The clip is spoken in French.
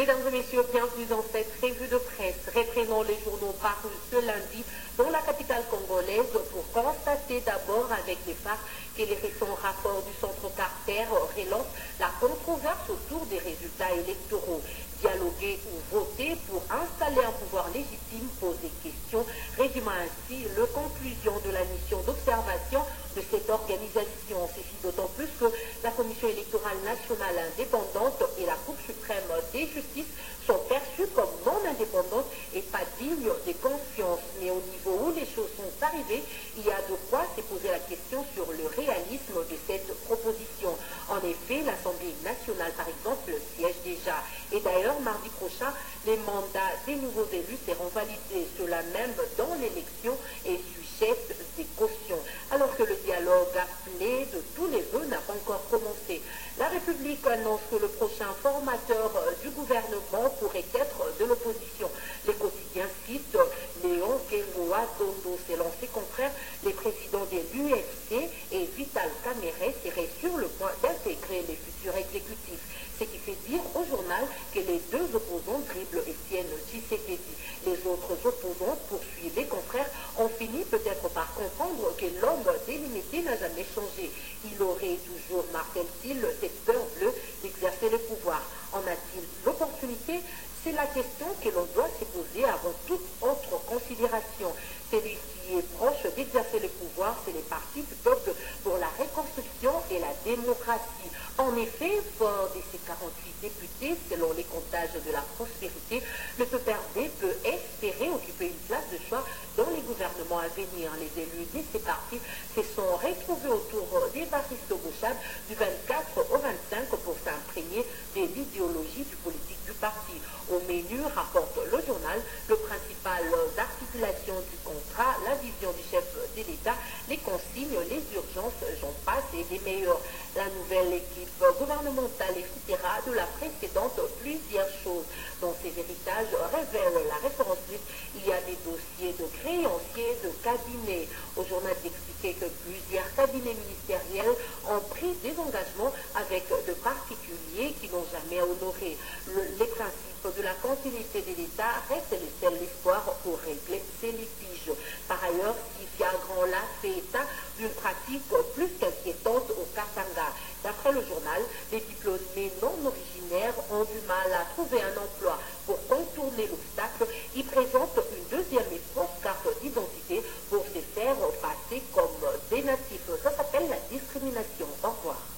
Mesdames et messieurs, bienvenue dans cette revue de presse. Reprenons les journaux parus ce lundi dans la capitale congolaise pour constater d'abord avec les phares que les récents rapports du Centre Carter relancent la controverse autour des résultats électoraux. Dialoguer ou voter pour installer un pouvoir légitime pose des questions, résumant ainsi les conclusions de la mission d'observation de cette organisation. Ceci d'autant plus que la Commission électorale nationale indépendante et la Cour suprême des justices sont perçues comme non indépendantes et pas dignes de confiance. Mais au niveau où les choses sont arrivées, il y a de quoi se poser la question sur le réalisme de cette proposition. En effet, l'Assemblée nationale, par exemple, siège déjà. Et d'ailleurs, mardi prochain, les mandats des nouveaux élus seront validés. Cela même dans l'élection et sujette des cautions. Alors que le dialogue appelé de tous les vœux n'a pas encore commencé. La République annonce que le prochain formateur du gouvernement pourrait être de l'opposition. Les quotidiens citent Léon Kengoa Dondo. Selon ses confrères, les présidents de l'UFC et Vital Kamerhe seraient sur le point d'intégrer les futurs exécutifs. Ce qui fait dire au journal que les deux opposants dribblent Etienne Tshisekedi. Les autres opposants, poursuivent les confrères, ont fini peut-être par comprendre que l'homme délimité n'a jamais changé. Il aurait toujours, martèle-t-il, cette peur bleue d'exercer le pouvoir. En a-t-il l'opportunité? C'est la question que l'on doit se poser avant toute autre considération. Celui qui est proche d'exercer le pouvoir, c'est les partis du peuple pour la reconstruction et la démocratie. En effet, fort de ses 48 députés, selon les comptages de la prospérité, le PPRD peut espérer occuper une place de choix dans les gouvernements à venir. Les élus de ces partis se sont retrouvés autour d'Évariste Bochab du 24 au 25 pour s'imprégner de l'idéologie du politique du parti. Au menu, rapporte le journal, le principal d'articulation du contrat, la vision du chef de l'État, les consignes, les urgences, j'en passe et des meilleurs. La nouvelle équipe gouvernementale héritera de la précédente plusieurs choses. Dans ces héritages, révèle la référence liste, il y a des dossiers de créanciers, de cabinets. Au journal d'expliquer que plusieurs cabinets ministériels ont pris des engagements avec de particuliers qui n'ont jamais honoré. Les principes de la continuité de l'État restent le seul espoir pour régler ces litiges. Par ailleurs, Sifia Grand-La fait état d'une pratique plus qu'inquiétante au Katanga. D'après le journal, les diplômés non originaires ont du mal à trouver un emploi. Pour contourner l'obstacle, ils présentent une deuxième et fausse carte d'identité pour se faire passer comme des natifs. Ça s'appelle la discrimination. Au revoir.